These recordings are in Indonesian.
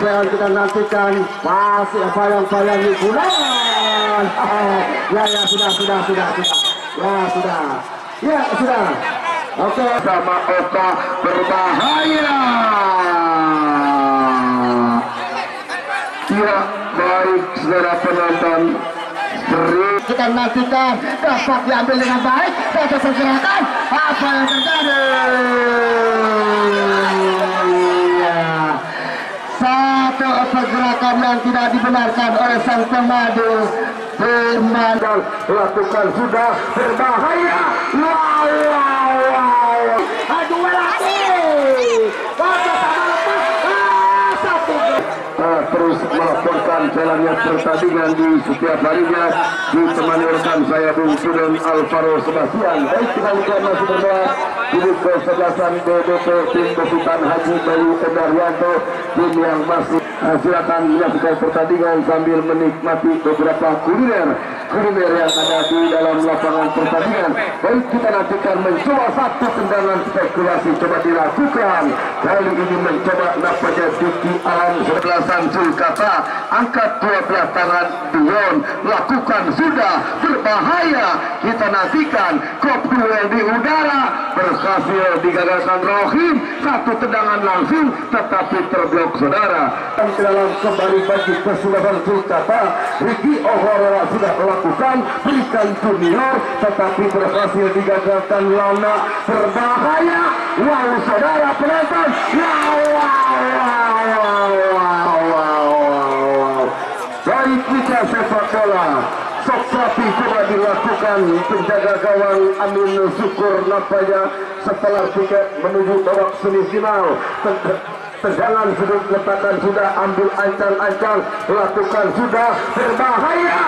Dan kita nantikan masih bayang-bayang hiburan. Ya sudah. Ya sudah. Oke, sama Oka berbahaya. Ya baik saudara penonton. Kita nantikan dapat diambil dengan baik. Kita pergerakan apa yang terjadi. Satu pergerakan yang tidak dibenarkan oleh sang pemadu bermandang lakukan sudah berbahaya. Wow. Aduh lagi. Terus melaporkan jalannya pertandingan di setiap harinya ditemani rekan saya Bung Sudon Alvaro Sebastian. Baik, kita lihat masih berdoa di kesebelasan BBP tim Besutan Haji Bayu Endaryanto, tim yang masih silakan menyaksikan pertandingan sambil menikmati beberapa kuliner yang ada di dalam lapangan pertandingan. Baik, kita nantikan mencoba satu tendangan spekulasi coba dilakukan. Kali ini mencoba nampaknya Diki Alam sebelasan Sulkata, angkat 12 tangan Dion, lakukan sudah berbahaya. Kita nantikan kop duel di udara berhasil digagalkan Rohim, satu tendangan langsung tetapi terblok saudara. Dan dalam kembali bagi kesulahan Sulkata, Riki Ohorora sudah melakukan berikan junior tetapi berhasil digagalkan Lana, berbahaya. Wow saudara penonton, dari kita sepak bola Sokrapi coba dilakukan penjaga gawang Amin Syukur nampaknya setelah tiket menuju babak semifinal. Tendangan sudah letakkan sudah, ambil ancang-ancang, lakukan sudah berbahaya.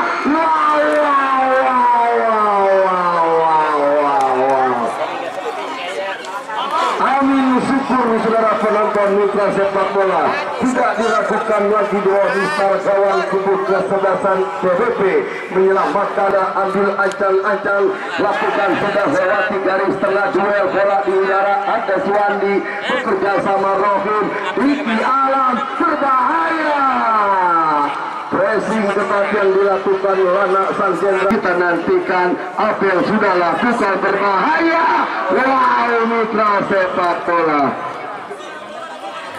Amin Syukur saudara penonton mitra sepak bola, tidak dilakukan lagi doa besar gawang kubu kesebelasan BBP menyelamatkan, ambil ancang-ancang, lakukan sudah lewati garis tengah duel bola di udara. Ada Suwandi bekerja sama Rohim, Riki Alam berbahaya. Pressing ketat yang dilakukan Lana Sang Jenderal. Kita nantikan apa yang sudah lakukan berbahaya. Wow mitra sepak bola,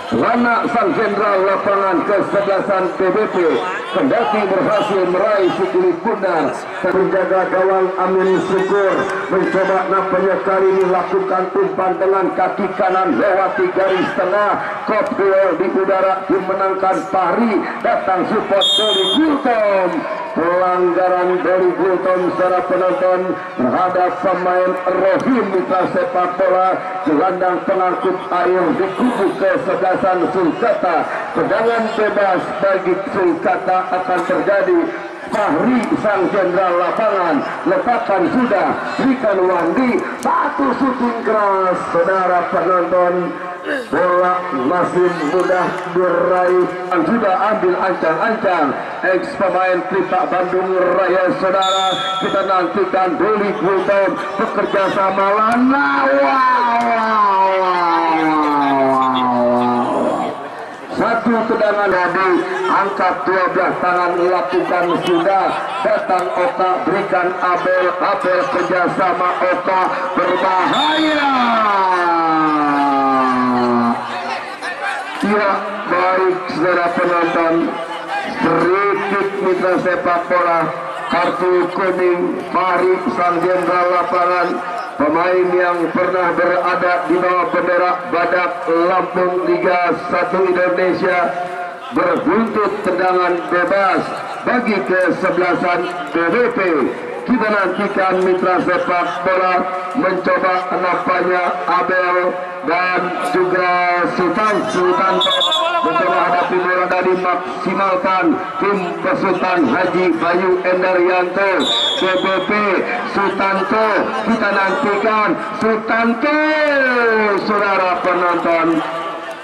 Lana Sang Jenderal lapangan kesebelasan PBP kendati berhasil meraih sikili pundar. Penjaga gawang Amin Syukur mencoba nampaknya kali ini lakukan umpan dengan kaki kanan lewati garis tengah. Kop duel di udara dimenangkan Fahri, datang support dari Gultom. Pelanggaran dari Gultom secara penonton terhadap pemain Rohim mitra sepak bola. Gelandang pengangkut air di kubu kesebelasan Sulkata. Tendangan bebas bagi Sulkata akan terjadi. Fahri Sang Jenderal lapangan, letakkan sudah, berikan Wandi, satu syuting keras saudara penonton. Bola masih mudah diraih, sudah ambil ancang-ancang ex pemain Pelita Bandung Raya saudara. Kita nantikan Doli Gultom bekerja sama Lana. Satu tendangan tadi, angkat 12 tangan, lakukan sudah, datang Oka, berikan Abel kerjasama Oka, berbahaya. Ya baik saudara penonton, sedikit mitra sepak bola, kartu kuning Fahri Sang Jenderal lapangan, pemain yang pernah berada di bawah bendera Badak Lampung Liga 1 Indonesia, berbuntut tendangan bebas bagi kesebelasan BBP. Kita nantikan mitra sepak bola mencoba nampaknya Abel dan juga Sutanto mencoba hadapi bola dari maksimalkan tim Besutan Haji Bayu Endaryanto BBP. Sutanto, kita nantikan Sutanto saudara penonton,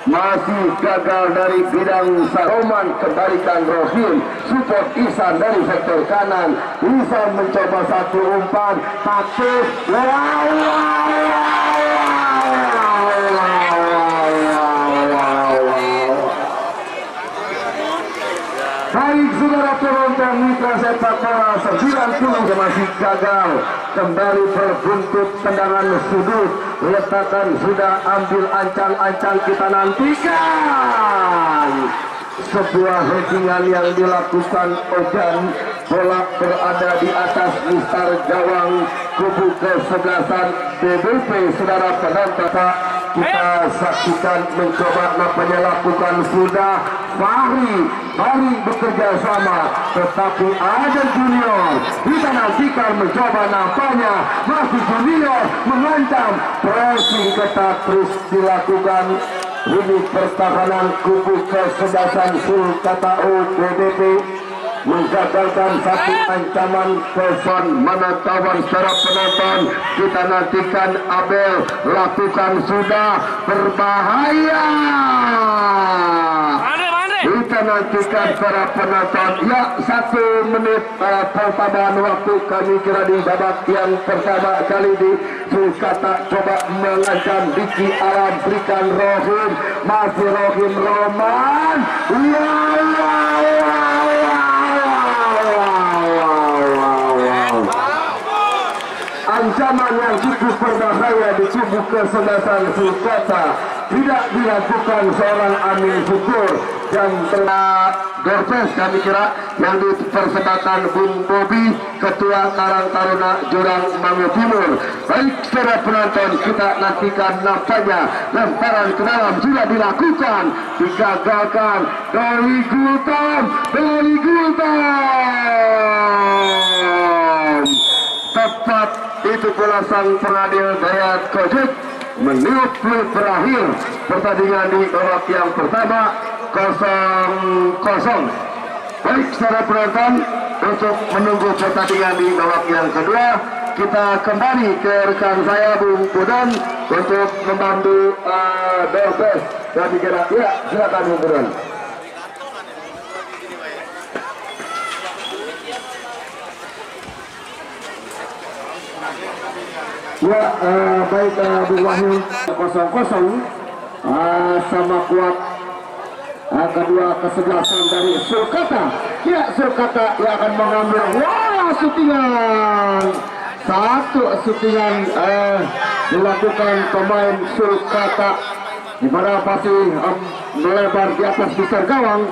masih gagal dari bidang Saroman, kembalikan Rohim, support Isan dari sektor kanan. Isan mencoba satu umpan, taktis, Baik saudara penonton mitra sepak bola 90 masih gagal kembali berbuntut tendangan sudut. Letakkan sudah ambil ancang-ancang kita nantikan. Sebuah headingan yang dilakukan Ojan, bola berada di atas mistar gawang kubu kesebelasan BBP. Saudara penonton, kita saksikan mencoba nampaknya lakukan sudah Fahri bekerja sama, tetapi ada Junior. Kita nantikan mencoba nampaknya masih Junior mengancam, pressing ketat terus dilakukan. Ini pertahanan kubu kesebelasan Sulkata BBP menggagalkan satu ancaman pesan. Mana tawan secara penonton, kita nantikan Abel lakukan sudah berbahaya. Kita nantikan para penonton. Ya, 1 menit pertambahan waktu kami kira di babak yang pertama kali di Sulkata coba mengancam Diki Alam, berikan Rohim, masih Rohim Roman. Ancaman yang cukup berbahaya di kubu kesebelasan Sulkata tidak dilakukan seorang Amin Syukur dan telah Dorpes kami kira yang di persebatan Bung Bobi, Ketua Karang Taruna Jurang Mangu Timur. Baik saudara penonton, kita nantikan nampaknya lemparan ke dalam sudah dilakukan, digagalkan. Doli Gultom tepat itu bola sang pengadil Dayat Kojek meniup peluit berakhir pertandingan di babak yang pertama 0-0. Baik saudara penonton, untuk menunggu pertandingan di babak yang kedua, kita kembali ke rekan saya Bung Pudan untuk membantu Dorpes dan dikira. Ya, silakan Bung Pudan. Ya, baik Bung Wahyu, 0-0 sama kuat kedua kesebelasan dari Sulkata. Ya, Sulkata yang akan mengambil satu syutingan dilakukan pemain Sulkata di mana pasti melebar di atas besar gawang.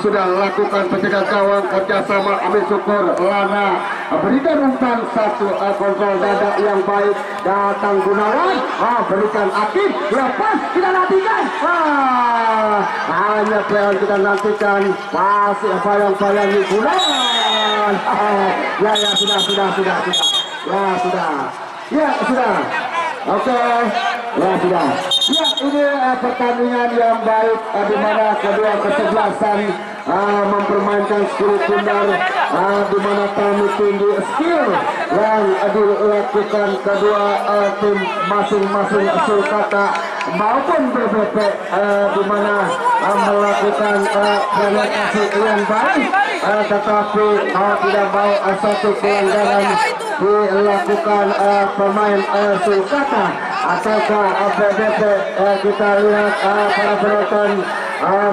Sudah lakukan pencegahan gawang kerjasama Amin Syukur, Lana berikan umpan satu kontrol dada yang baik, datang Gunawan, berikan Akib, lepas kita nantikan, hanya pelan kita nantikan, masih bayang-bayangi Gunawan. Ya sudah. Oke. Ya sudah. Ya, ini pertandingan yang baik di mana kedua kesebelasan mempermainkan skill pundar, di mana kami tinggi skill yang dilakukan kedua tim masing-masing Sulkata maupun BBP, di mana melakukan penetrasi yang baik, tetapi tidak mau satu pelanggaran dilakukan pemain Sulkata ataukah BBP. Kita lihat para penonton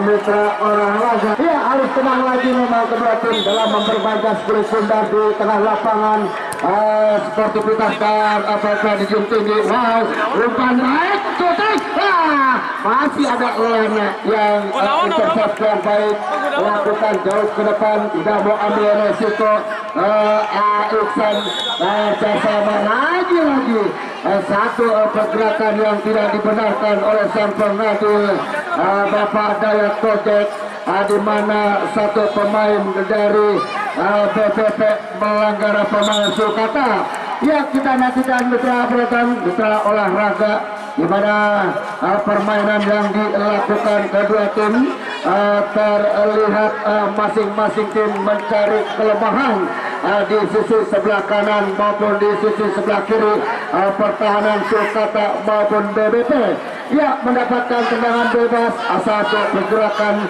mitra olahraga, ya harus tenang lagi memang kedua tim dalam memperbanyak skill pundar di tengah lapangan. Sportivitas dan apakah dijung tinggi, umpan baik, tutup, masih ada Lana yang intercept yang baik, lakukan jauh ke depan, tidak mau ambil resiko. Iksan bersama lagi satu pergerakan yang tidak dibenarkan oleh sang pengadil Bapak Dayat Kojek, di mana satu pemain dari BBP melanggar pemain Sulkata. Ya, kita nantikan mitra penonton, mitra olahraga, di mana permainan yang dilakukan kedua tim terlihat masing-masing tim mencari kelemahan di sisi sebelah kanan maupun di sisi sebelah kiri pertahanan Sulkata maupun BBP. Ya, mendapatkan tendangan bebas, satu pergerakan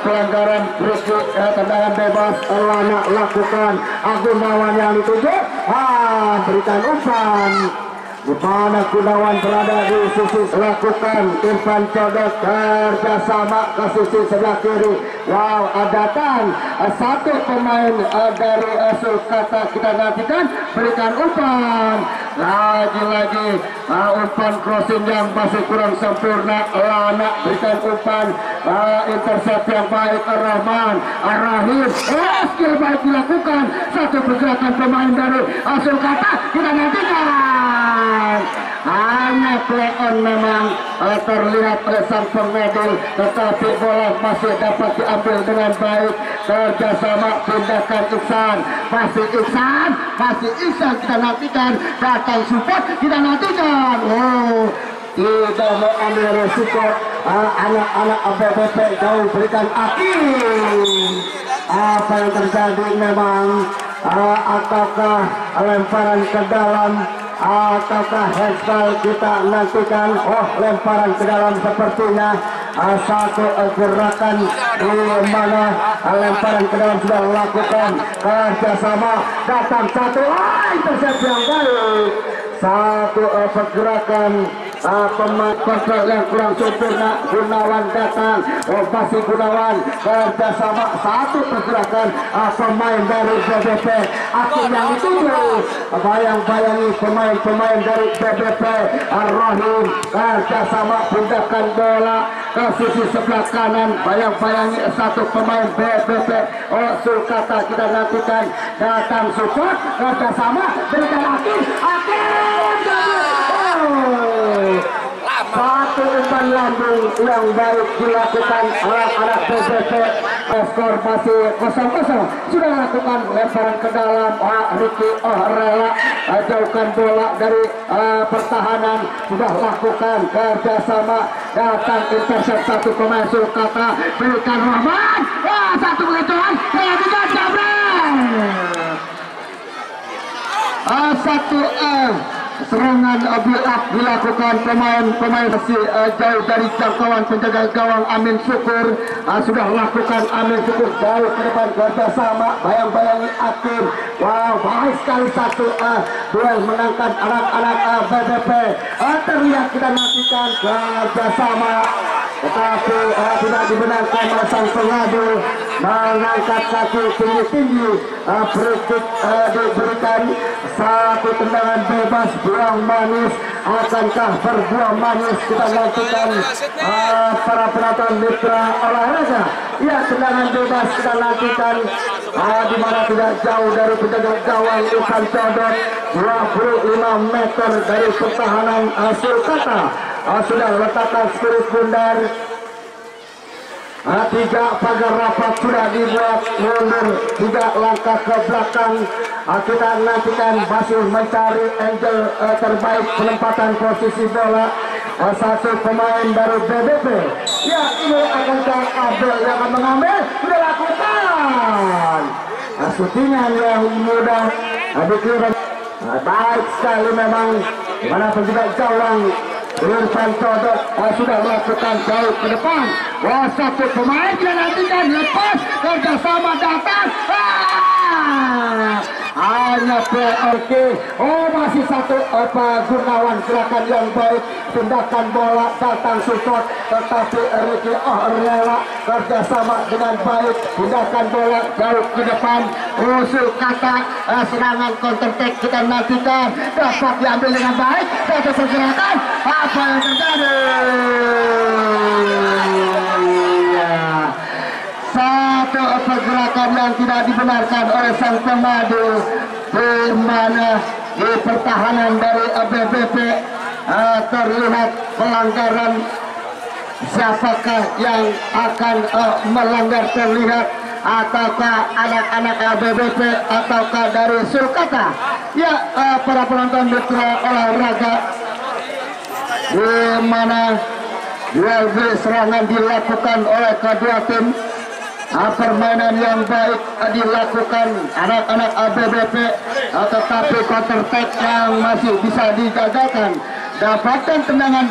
pelanggaran free, tendangan bebas Lana lakukan, Gunawan yang ditunjuk, berikan umpan di mana Gunawan berada di sisi lakukan Irfan Codot kerjasama ke sisi sebelah kiri. Wow, datang satu pemain dari Sulkata, kita nantikan berikan umpan lagi-lagi umpan crossing yang masih kurang sempurna. Lana berikan umpan intercept yang baik. Ar-Rahman Ar-Rahim skill baik dilakukan, satu pergerakan pemain dari Sulkata, kita nantikan hanya play on memang terlihat oleh sang pengedil, tetapi bola masih dapat diambil dengan baik. Kerjasama tindakan Iksan, masih Iksan kita nantikan, datang support kita nantikan. Tidak mau ambil resiko anak-anak ABBP, jauh berikan akhir. Apa yang terjadi memang, ataukah lemparan ke dalam, ataukah handball kita nantikan. Lemparan ke dalam sepertinya satu gerakan di mana lemparan ke dalam sudah dilakukan. Kerjasama datang satu intercept yang baik, satu pergerakan pemain kontrol yang kurang sempurna. Gunawan datang, masih Gunawan kerjasama, satu pergerakan pemain dari BBP. Aku yang dituju, bayang-bayangi pemain dari BBP. Ar-Rahim kerjasama pindakan bola ke sisi sebelah kanan, bayang-bayangi satu pemain BBP. Sulkata kita nantikan, datang support kerjasama, berikan akhir. Satu umpan lambung yang baik dilakukan anak-anak BBP. Skor masih 0-0. Sudah lakukan lemparan ke dalam. Ricky rela jauhkan bola dari pertahanan. Sudah lakukan kerjasama, datang intercept satu pemain Sulkata, berikan Rahman. Satu penghitungan, tiga Jabran. Satu serangan build up dilakukan pemain masih jauh dari jangkauan penjaga gawang Amin Syukur. Sudah lakukan Amin Syukur jauh ke depan kerjasama, bayang-bayangi akhir. Wow, baik sekali satu duel menangkan anak-anak BBP. Terlihat kita nantikan kerjasama, tetapi tidak dibenarkan oleh sang pengadu. Mengangkat kaki tinggi-tinggi, berikut diberikan satu tendangan bebas buang manis. Akankah berbuah manis? Kita nantikan para penonton mitra olahraga. Ya, tendangan bebas kita nantikan, di mana tidak jauh dari penjaga gawang Irfan Codot, 25 meter dari pertahanan Sulkata. Sudah letakkan spirit bundar. 3 pagar rapat sudah dibuat, mundur 3 langkah ke belakang. Kita nantikan masih mencari angle terbaik penempatan posisi bola. Satu pemain dari BBP. Ya, ini akankah Abel yang akan mengambil? Sudah lakukan syutingan yang mudah dikirim. Baik sekali memang, mana penjaga gawang Irfan Codot sudah melakukan jauh ke depan. Satu pemain kita nantikan, lepas kerjasama datang. Hanya PLK. Masih satu Gunawan, gerakan yang baik, tindakan bola datang support, tetapi Ricky rela kerjasama dengan baik, tindakan bola jauh ke depan. Sulkata serangan counter attack kita nantikan, dapat diambil dengan baik, satu pergerakan. Apa yang terjadi? Satu pergerakan yang tidak dibenarkan oleh sang pemadu, di mana di pertahanan dari BBP terlihat pelanggaran. Siapakah yang akan melanggar terlihat? Ataukah anak-anak BBP ataukah dari Sulkata? Ya, para penonton mitra olahraga, di mana duel serangan dilakukan oleh kedua tim. Permainan yang baik dilakukan anak-anak BBP, tetapi counter attack yang masih bisa digagalkan. Dapatkan tendangan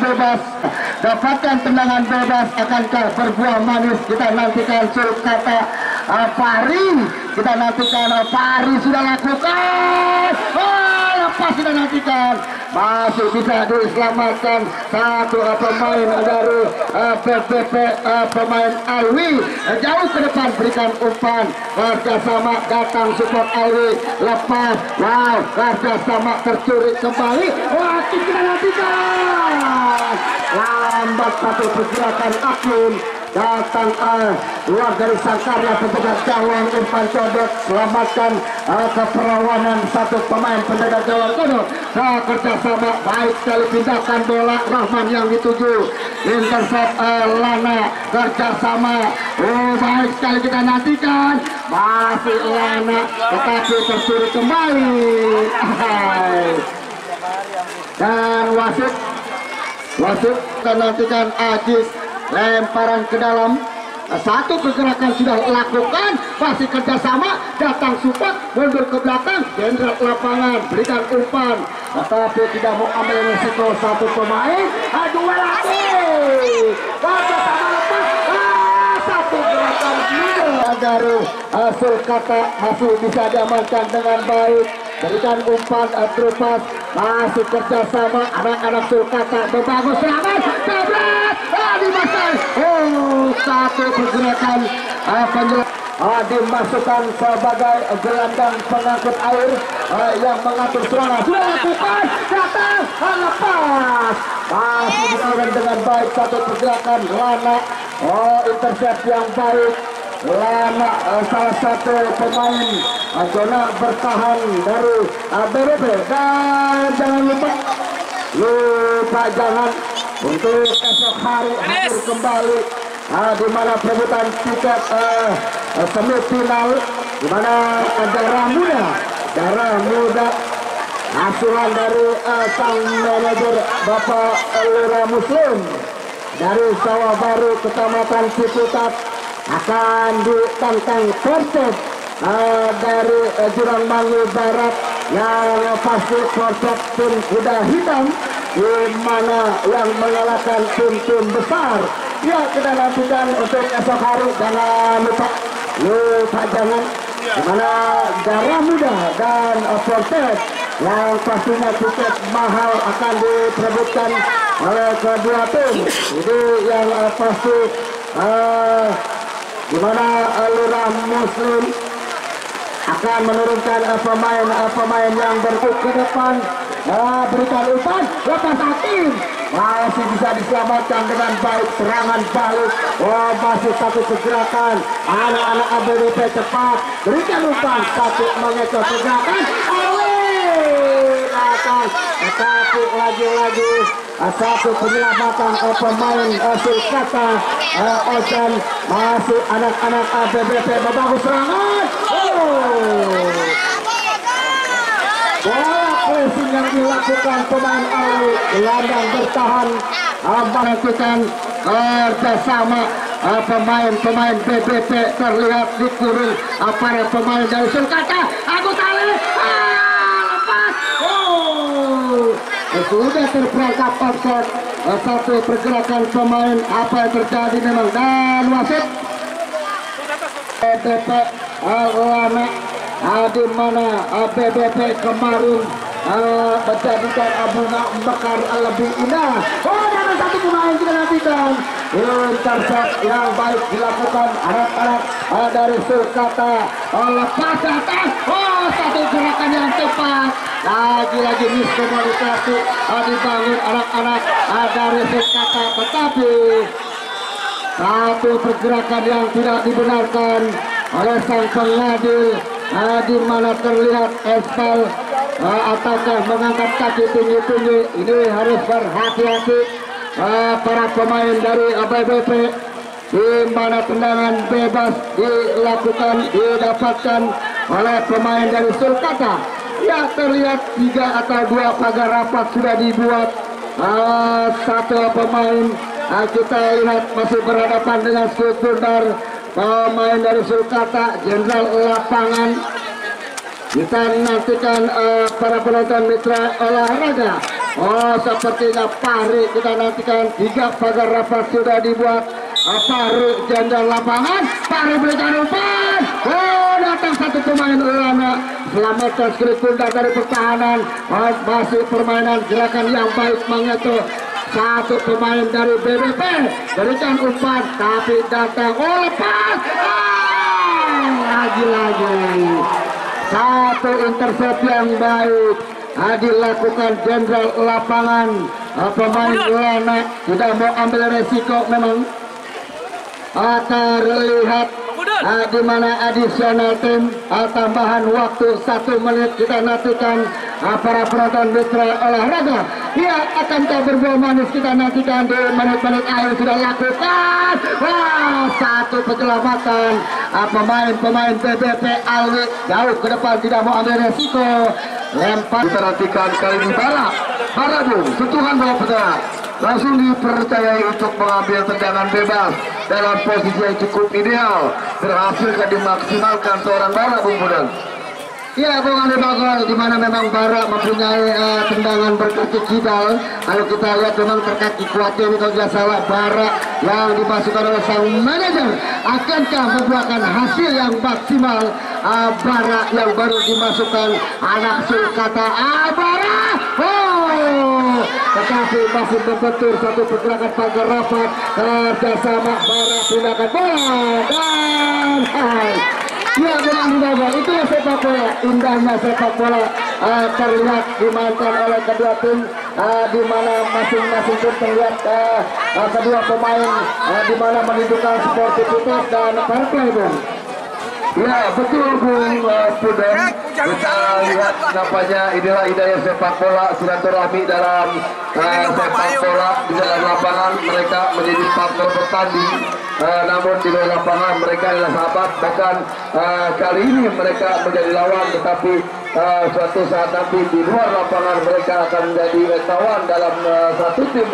bebas, akankah berbuah manis? Kita nantikan Sulkata Pari. Kita nantikan Pari sudah lakukan. Lepas kita nantikan. Masih bisa diselamatkan satu pemain dari PPP pemain Alwi. Jauh ke depan berikan umpan. Kerjasama datang support Alwi. Lepas. Wow, kerjasama tercuri kembali. Wah, kita nantikan. Lambat satu pergerakan Akun. Datang luar dari sangkarnya penjaga gawang umpan codot, selamatkan keperawanan satu pemain penjaga gawang kono. Kerjasama baik sekali pindahkan bola Rahman yang dituju intercept Lana. Kerjasama baik sekali kita nantikan, masih Lana tetapi tercuri kembali. Dan wasit kita nantikan Ajis. Lemparan ke dalam, satu pergerakan sudah lakukan, masih kerjasama, datang support, mundur ke belakang, jenderal lapangan, berikan umpan, tetapi tidak mau ambil resiko satu pemain, dua lagi, kerjasama lepas, satu gerakan dari Sulkata masih bisa diamankan dengan baik, berikan umpan terlepas, masih kerjasama, anak-anak Sulkata berbangun serangan, dimasukkan satu pergerakan dimasukkan sebagai gelandang pengangkut air yang mengatur serangan. Sudah lakukan, datang, lepas, masih dilakukan dengan baik satu pergerakan. Lana, intercept yang baik. Lana salah satu pemain zona bertahan dari BBP. Dan jangan lupa jangan untuk esok hari hadir kembali di mana perebutan tiket semifinal, di mana darah muda asuhan dari sang manajer Bapak Lura Muslim dari Sawah Baru Kecamatan Ciputat akan ditantang Persib dari Jurang Mangu Barat yang pasti Persib tim kuda hitam, di mana yang mengalahkan tim-tim besar. Ya, kita nantikan untuk esok hari. Jangan lupa jangan, di mana Darah Muda dan Persib yang pastinya tiket mahal akan diperebutkan oleh kedua tim. Ini yang pasti di mana Lurah Muslim akan menurunkan pemain yang berkut ke depan. Berikan umpan, lepas Hakim, masih bisa diselamatkan dengan baik, serangan balik. Masih satu pergerakan, anak-anak ABDP cepat, berikan umpan, satu mengecoh pergerakan, datang, tetapi lagi-lagi satu penyelamatan pemain Sulkata Ojan. Masih anak-anak ABDP membangun serangan. Bola pressing yang dilakukan pemain Alwi, gelandang bertahan, melakukan kerjasama pemain BBP terlihat dikurung para pemain dari Sulkata. Agus Ali lepas, sudah terperangkap offside. Satu pergerakan pemain, apa yang terjadi memang, dan wasit BBP Lana di mana BBP kemarin menjadikan bunga mekar lebih indah. Dan satu pemain kita nantikan, intercept yang baik dilakukan anak-anak dari Sulkata. Lepas datang, satu gerakan yang tepat, lagi-lagi miskomunikasi dibangun anak-anak dari Sulkata, tetapi satu pergerakan yang tidak dibenarkan oleh sang pengadil, di mana terlihat Espal ataukah mengangkat kaki tinggi-tinggi. Ini harus berhati-hati para pemain dari BBP, di mana tendangan bebas didapatkan oleh pemain dari Sulkata. Ya, terlihat 3 atau 2 pagar rapat sudah dibuat. Satu pemain kita lihat masih berhadapan dengan Sulkata, pemain dari Sulkata, jenderal lapangan. Kita nantikan para penonton mitra olahraga. Sepertinya Pari, kita nantikan 3 pagar rapat sudah dibuat. Pari jenderal lapangan, Pari berikan umpan, pemain Ulana selamatkan sekali tunda dari pertahanan. Masih permainan gerakan yang baik mengetu. Satu pemain dari BBP berikan umpan tapi datang lepas. Lagi-lagi satu intercept yang baik dilakukan jenderal lapangan. Pemain Ulana tidak mau ambil resiko memang. Terlihat di mana additional time tambahan waktu 1 menit kita nantikan para penonton mitra olahraga. Ia akankah berbuah manis kita nantikan di menit-menit akhir sudah lakukan. Satu penyelamatan pemain BBP Alwi jauh ke depan tidak mau ambil resiko. Lempar kita nantikan kali ini Bara Bung sentuhan bola pedang langsung dipercayai untuk mengambil tendangan bebas dalam posisi yang cukup ideal, berhasil dimaksimalkan seorang Bara Bung Budang. Ya, Bung Ali Bagol, di mana memang Bara mempunyai tendangan berkaki kidal. Kalau kita lihat memang terkaki kuatnya ini kalau tidak salah Bara yang dimasukkan oleh sang manajer. Akankah membuahkan hasil yang maksimal? Bara yang baru dimasukkan anak sulkata Bara. Tetapi masih membentur satu pergerakan pagar rapat kerjasama Bara pindahkan bola dan ya memang dibawa. Itulah sepak bola, indahnya sepak bola terlihat dimainkan oleh kedua tim, di mana masing-masing tim terlihat kedua pemain di mana menunjukkan sportivitas dan fair play, Bung. Ya betul Bung Pudeng, kita lihat nampaknya inilah indahnya sepak bola, silaturahmi dalam sepak bola di dalam lapangan. Mereka menjadi partner bertanding, namun di luar lapangan mereka adalah sahabat. Bahkan kali ini mereka menjadi lawan, tetapi suatu saat nanti di luar lapangan mereka akan menjadi kawan dalam satu tim.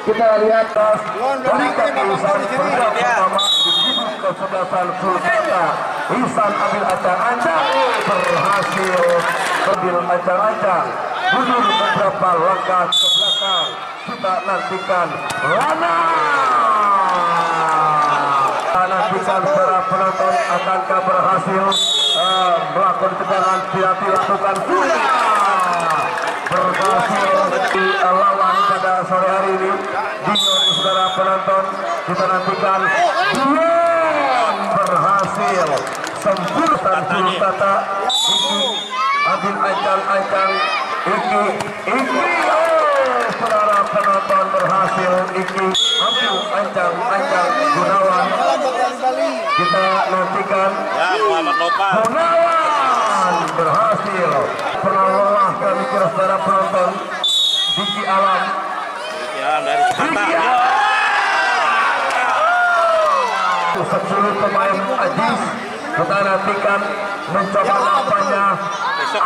Kita lihat dari keputusan pertama di kesebelasan Sulkata Ihsan ambil acang-acang berhasil ambil acang-acang mundur beberapa langkah ke belakang. Kita nantikan nantikan para penonton akankah berhasil melakukan tendangan tidak dilakukan berhasil di lawan pada sore hari ini. Dion saudara penonton, kita nantikan Dion berhasil sempurna Sulkata Iki ambil acang-acang Iki saudara penonton berhasil Iki ambil acang-acang Gunawan. Kita nantikan Gunawan berhasil pernah lelah kami kira saudara penonton. Diki Alam dari Jakarta. 10 pemain Ajis kita nantikan mencoba nampaknya besok.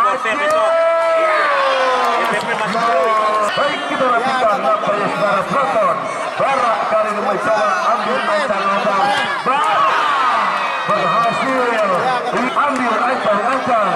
Baik, kita nantikan nampaknya saudara penonton. Bara kali ini mencoba ambil acang-acang. Bara berhasil ambil acang-acang.